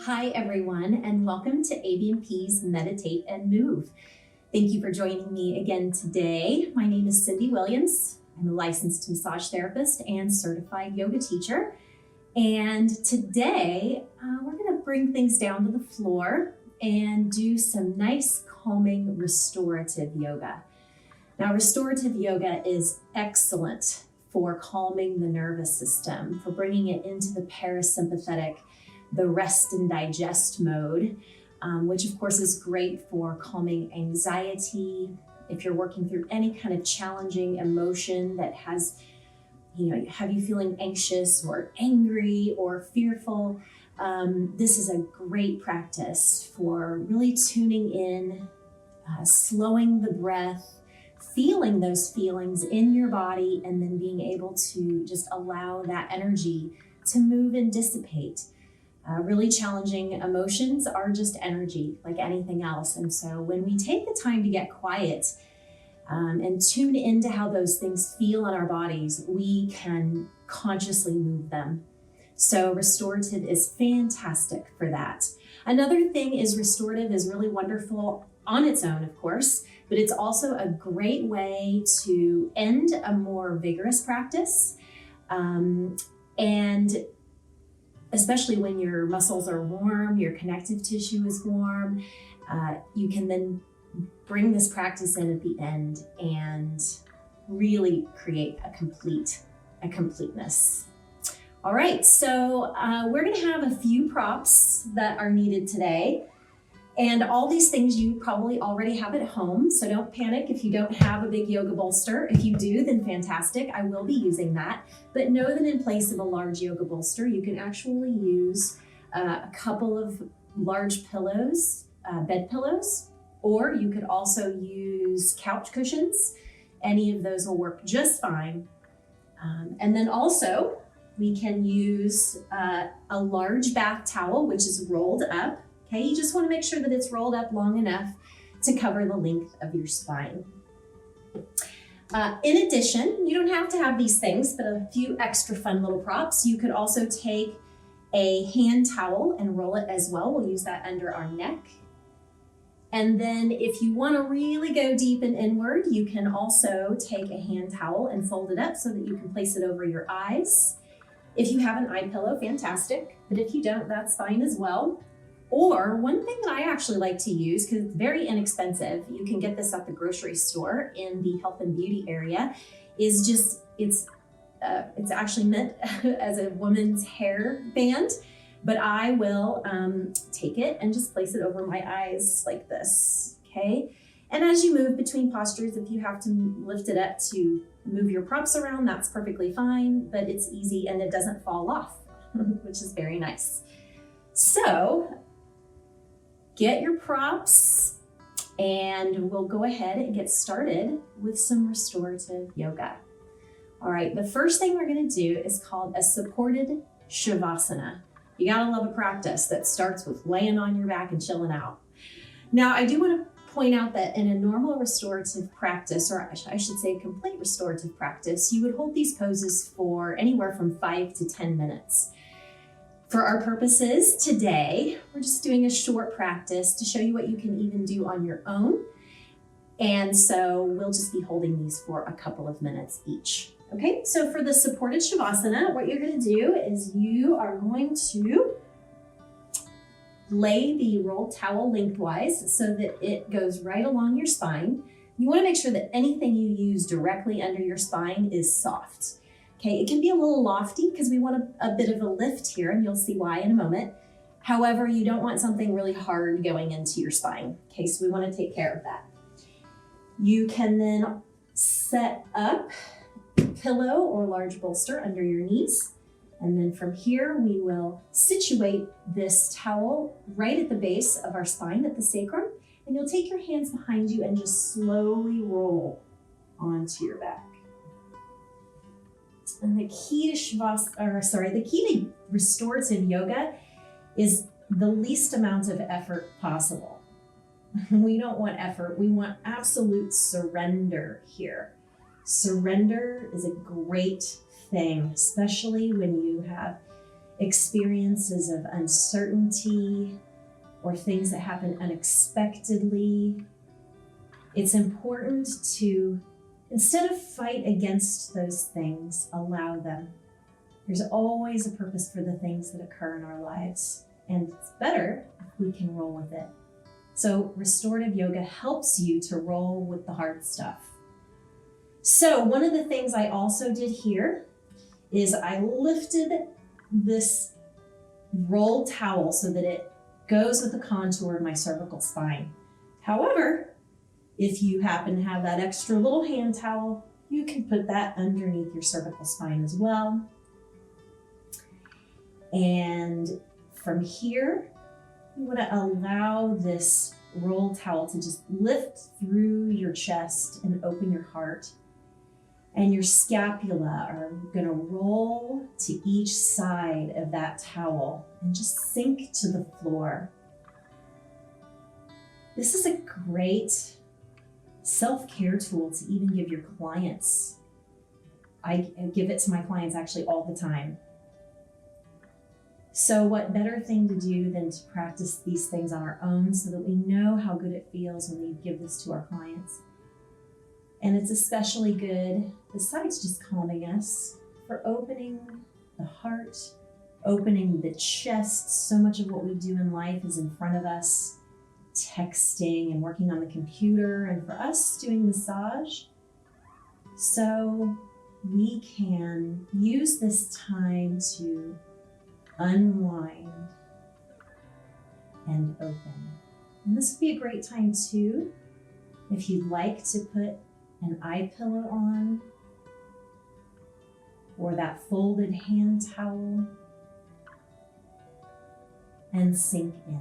Hi everyone, and welcome to ABMP's Meditate and Move. Thank you for joining me again today. My name is Cindy Williams. I'm a licensed massage therapist and certified yoga teacher. And today we're going to bring things down to the floor and do some nice calming restorative yoga. Now, restorative yoga is excellent for calming the nervous system, for bringing it into the parasympathetic, the rest and digest mode, which of course is great for calming anxiety. If you're working through any kind of challenging emotion that has, have you feeling anxious or angry or fearful, this is a great practice for really tuning in, slowing the breath, feeling those feelings in your body, and then being able to just allow that energy to move and dissipate. Really challenging emotions are just energy like anything else. And so when we take the time to get quiet and tune into how those things feel in our bodies, we can consciously move them. So restorative is fantastic for that. Another thing is restorative is really wonderful on its own, of course, but it's also a great way to end a more vigorous practice. And especially when your muscles are warm, your connective tissue is warm, you can then bring this practice in at the end and really create a completeness. All right, so we're gonna have a few props that are needed today. And all these things you probably already have at home, so don't panic if you don't have a big yoga bolster. If you do, then fantastic, I will be using that. But know that in place of a large yoga bolster, you can actually use a couple of large pillows, bed pillows, or you could also use couch cushions. Any of those will work just fine. And then also, we can use a large bath towel, which is rolled up. Okay, you just want to make sure that it's rolled up long enough to cover the length of your spine. In addition, you don't have to have these things, but a few extra fun little props. You could also take a hand towel and roll it as well. We'll use that under our neck. And then if you want to really go deep and inward, you can also take a hand towel and fold it up so that you can place it over your eyes. If you have an eye pillow, fantastic. But if you don't, that's fine as well. Or one thing that I actually like to use, because it's very inexpensive, you can get this at the grocery store in the health and beauty area, is just, it's actually meant as a woman's hair band, but I will take it and just place it over my eyes like this, okay? And as you move between postures, if you have to lift it up to move your props around, that's perfectly fine, but it's easy and it doesn't fall off, which is very nice. So, get your props, and we'll go ahead and get started with some restorative yoga. All right, the first thing we're gonna do is called a supported shavasana. You gotta love a practice that starts with laying on your back and chilling out. Now, I do wanna point out that in a normal restorative practice, or I should say complete restorative practice, you would hold these poses for anywhere from 5 to 10 minutes. For our purposes today, we're just doing a short practice to show you what you can even do on your own. And so we'll just be holding these for a couple of minutes each. Okay, so for the supported shavasana, what you're gonna do is you are going to lay the rolled towel lengthwise so that it goes right along your spine. You wanna make sure that anything you use directly under your spine is soft. Okay, it can be a little lofty because we want a bit of a lift here, and you'll see why in a moment. However, you don't want something really hard going into your spine. Okay, so we want to take care of that. You can then set up a pillow or large bolster under your knees. And then from here, we will situate this towel right at the base of our spine at the sacrum. And you'll take your hands behind you and just slowly roll onto your back. And the key to restorative yoga is the least amount of effort possible. We don't want effort, we want absolute surrender here. Surrender is a great thing, especially when you have experiences of uncertainty or things that happen unexpectedly, it's important to, instead of fight against those things, allow them. There's always a purpose for the things that occur in our lives, and it's better if we can roll with it. So restorative yoga helps you to roll with the hard stuff. So one of the things I also did here is I lifted this rolled towel so that it goes with the contour of my cervical spine. However, if you happen to have that extra little hand towel, you can put that underneath your cervical spine as well. And from here, you want to allow this roll towel to just lift through your chest and open your heart. And your scapula are going to roll to each side of that towel and just sink to the floor. This is a great self-care tool to even give your clients. I give it to my clients actually all the time. So what better thing to do than to practice these things on our own so that we know how good it feels when we give this to our clients. And it's especially good, besides just calming us, for opening the heart, opening the chest. So much of what we do in life is in front of us, texting and working on the computer, and for us doing massage. So we can use this time to unwind and open. And this would be a great time too, if you'd like to put an eye pillow on or that folded hand towel and sink in.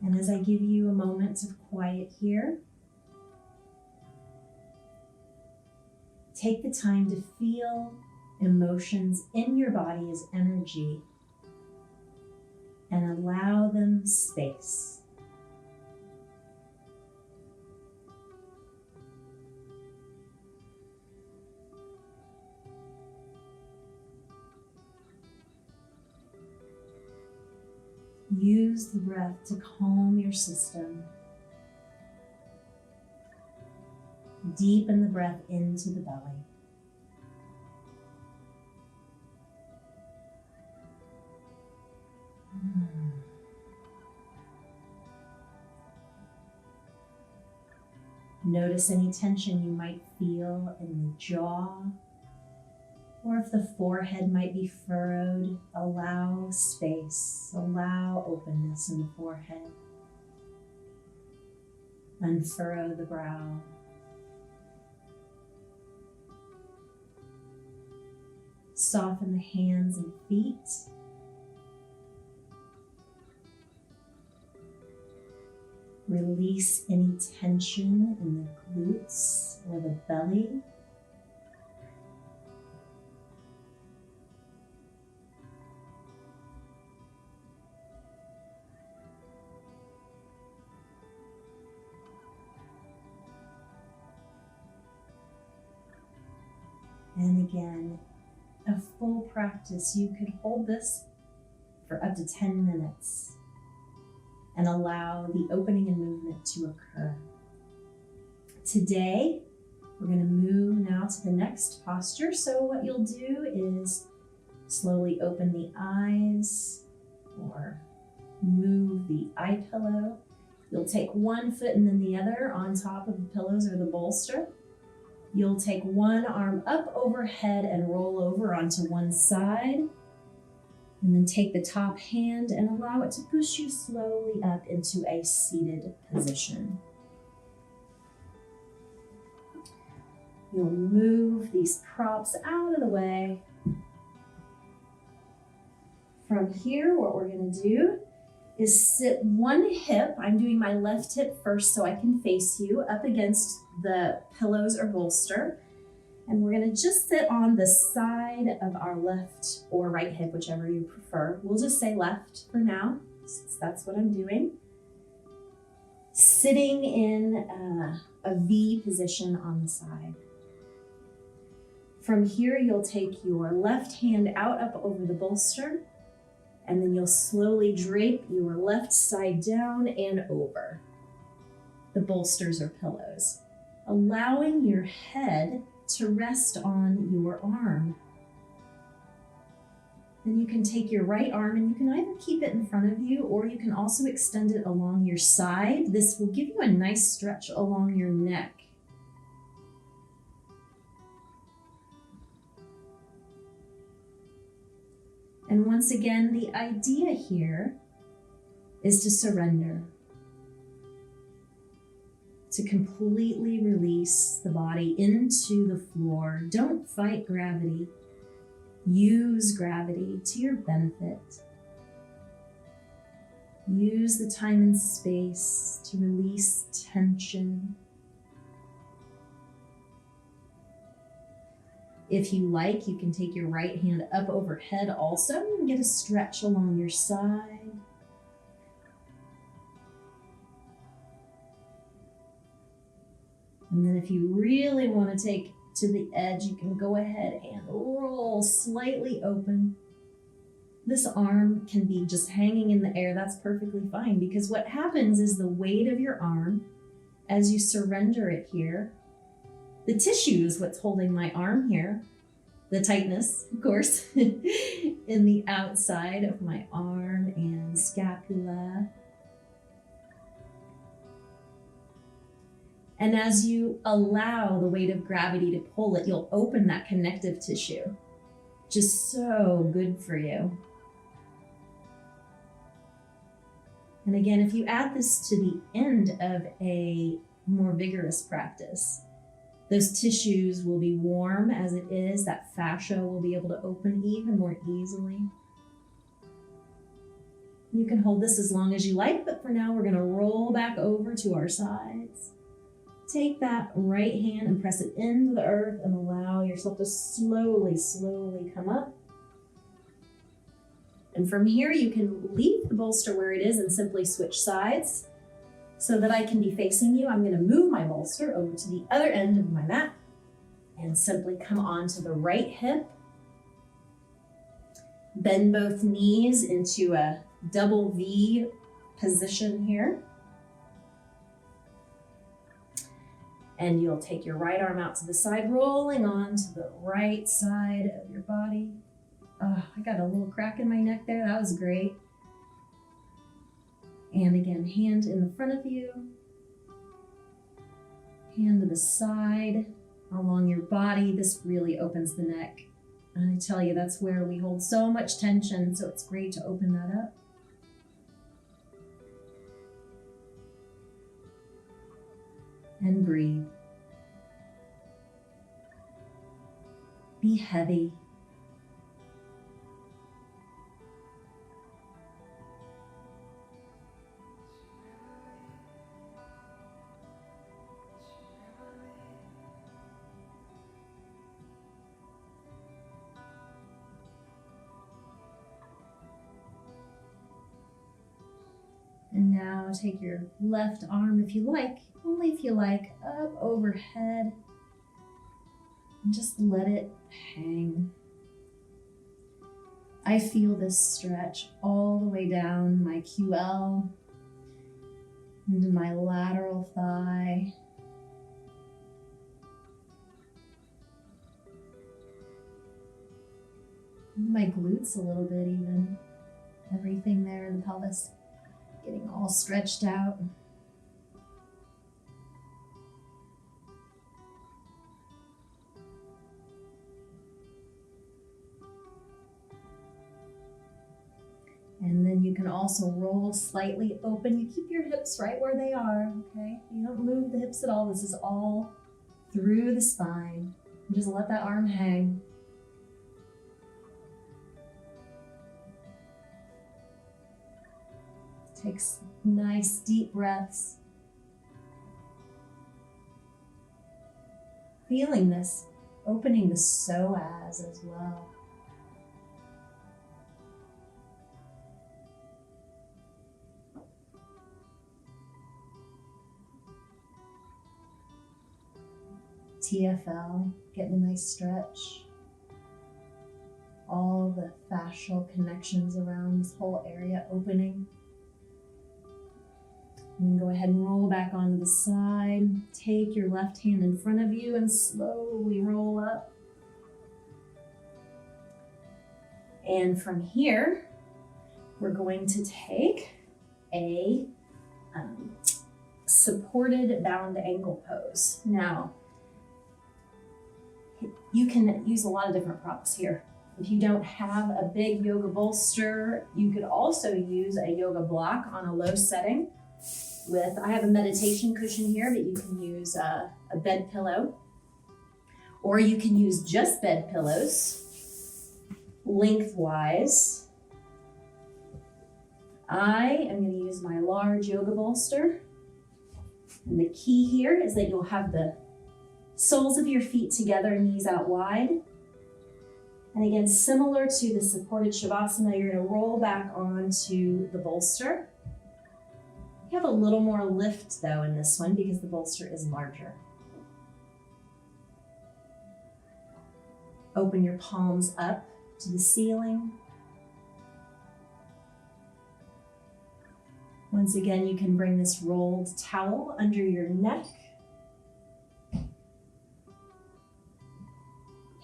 And as I give you a moment of quiet here, take the time to feel emotions in your body as energy and allow them space. Use the breath to calm your system. Deepen the breath into the belly. Notice any tension you might feel in the jaw, or if the forehead might be furrowed, allow space, allow openness in the forehead. Unfurrow the brow. Soften the hands and feet. Release any tension in the glutes or the belly. And again, a full practice, you could hold this for up to 10 minutes and allow the opening and movement to occur. Today, we're going to move now to the next posture. So what you'll do is slowly open the eyes or move the eye pillow. You'll take one foot and then the other on top of the pillows or the bolster. You'll take one arm up overhead and roll over onto one side. And then take the top hand and allow it to push you slowly up into a seated position. You'll move these props out of the way. From here, what we're going to do is sit one hip. I'm doing my left hip first so I can face you up against the pillows or bolster. And we're going to just sit on the side of our left or right hip, whichever you prefer. We'll just say left for now, since that's what I'm doing. Sitting in a V position on the side. From here, you'll take your left hand out up over the bolster, and then you'll slowly drape your left side down and over the bolsters or pillows, allowing your head to rest on your arm. Then you can take your right arm and you can either keep it in front of you or you can also extend it along your side. This will give you a nice stretch along your neck. And once again, the idea here is to surrender, to completely release the body into the floor. Don't fight gravity. Use gravity to your benefit. Use the time and space to release tension. If you like, you can take your right hand up overhead also and get a stretch along your side. And then if you really want to take to the edge, you can go ahead and roll slightly open. This arm can be just hanging in the air. That's perfectly fine, because what happens is the weight of your arm, as you surrender it here, the tissue is what's holding my arm here, the tightness, of course, in the outside of my arm and scapula. And as you allow the weight of gravity to pull it, you'll open that connective tissue. Just so good for you. And again, if you add this to the end of a more vigorous practice, those tissues will be warm as it is. That fascia will be able to open even more easily. You can hold this as long as you like, but for now we're going to roll back over to our sides. Take that right hand and press it into the earth and allow yourself to slowly, slowly come up. And from here, you can leave the bolster where it is and simply switch sides so that I can be facing you. I'm going to move my bolster over to the other end of my mat and simply come onto the right hip. Bend both knees into a double V position here. And you'll take your right arm out to the side, rolling on to the right side of your body. Oh, I got a little crack in my neck there. That was great. And again, hand in the front of you. Hand to the side along your body. This really opens the neck. And I tell you, that's where we hold so much tension. So it's great to open that up. And breathe. Be heavy. And now take your left arm, if you like, only if you like, up overhead. And just let it hang. I feel this stretch all the way down my QL, into my lateral thigh. My glutes a little bit even. Everything there in the pelvis getting all stretched out. And then you can also roll slightly open. You keep your hips right where they are, okay? You don't move the hips at all. This is all through the spine. Just let that arm hang. Take nice deep breaths. Feeling this, opening the psoas as well. TFL, getting a nice stretch. All the fascial connections around this whole area opening. And go ahead and roll back onto the side. Take your left hand in front of you and slowly roll up. And from here, we're going to take a supported bound ankle pose. Now, you can use a lot of different props here. If you don't have a big yoga bolster, you could also use a yoga block on a low setting. I have a meditation cushion here, but you can use a bed pillow, or you can use just bed pillows lengthwise. I am going to use my large yoga bolster. And the key here is that you'll have the soles of your feet together, knees out wide. And again, similar to the supported Shavasana, you're going to roll back onto the bolster. You have a little more lift though in this one because the bolster is larger. Open your palms up to the ceiling. Once again, you can bring this rolled towel under your neck.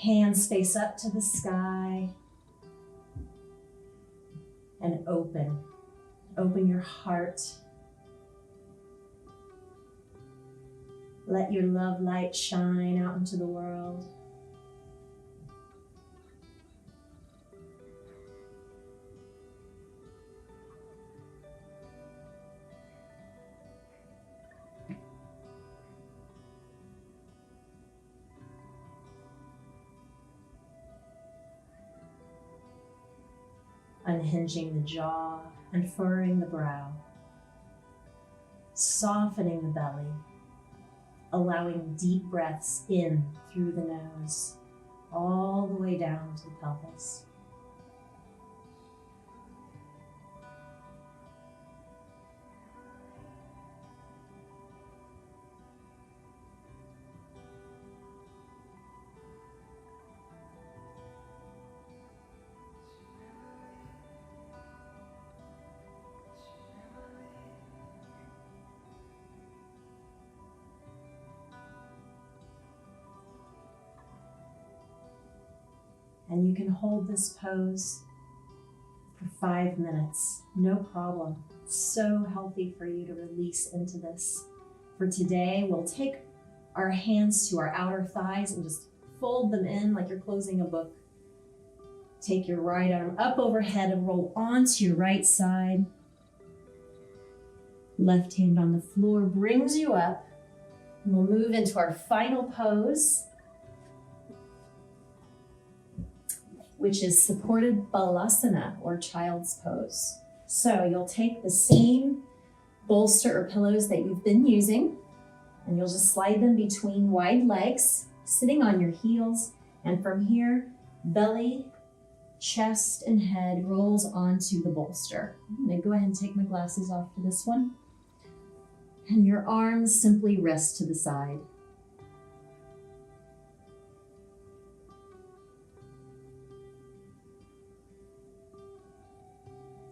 Hands face up to the sky. And open. Open your heart. Let your love light shine out into the world. Unhinging the jaw and furrowing the brow, softening the belly, allowing deep breaths in through the nose, all the way down to the pelvis. And you can hold this pose for 5 minutes, no problem. It's so healthy for you to release into this. For today, we'll take our hands to our outer thighs and just fold them in like you're closing a book. Take your right arm up overhead and roll onto your right side. Left hand on the floor brings you up. And we'll move into our final pose, which is supported balasana or child's pose. So you'll take the same bolster or pillows that you've been using, and you'll just slide them between wide legs, sitting on your heels. And from here, belly, chest, and head rolls onto the bolster. I'm gonna go ahead and take my glasses off for this one. And your arms simply rest to the side.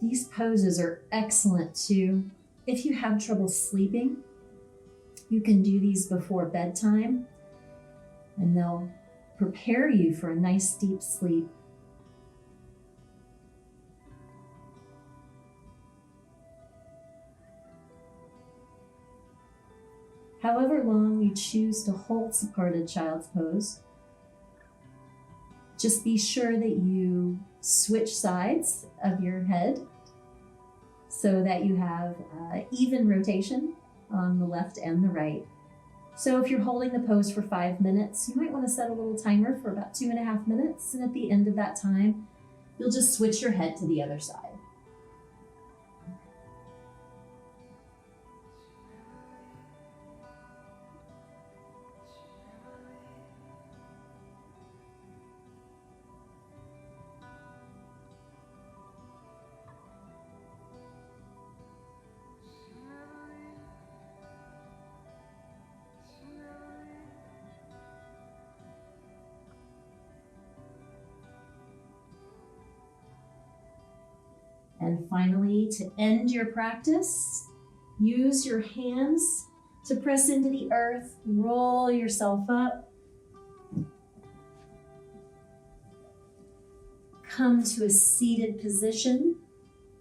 These poses are excellent too. If you have trouble sleeping, you can do these before bedtime, and they'll prepare you for a nice deep sleep. However long you choose to hold supported child's pose, just be sure that you switch sides of your head so that you have even rotation on the left and the right. So if you're holding the pose for 5 minutes, you might want to set a little timer for about 2.5 minutes. And at the end of that time, you'll just switch your head to the other side. And finally, to end your practice, use your hands to press into the earth, roll yourself up. Come to a seated position,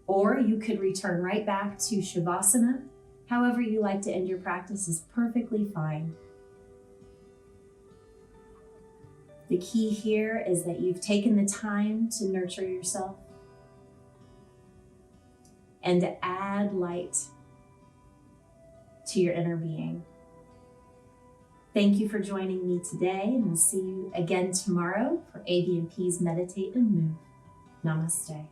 or you could return right back to Shavasana. However you like to end your practice is perfectly fine. The key here is that you've taken the time to nurture yourself and to add light to your inner being. Thank you for joining me today, and we'll see you again tomorrow for ABMP's Meditate and Move. Namaste.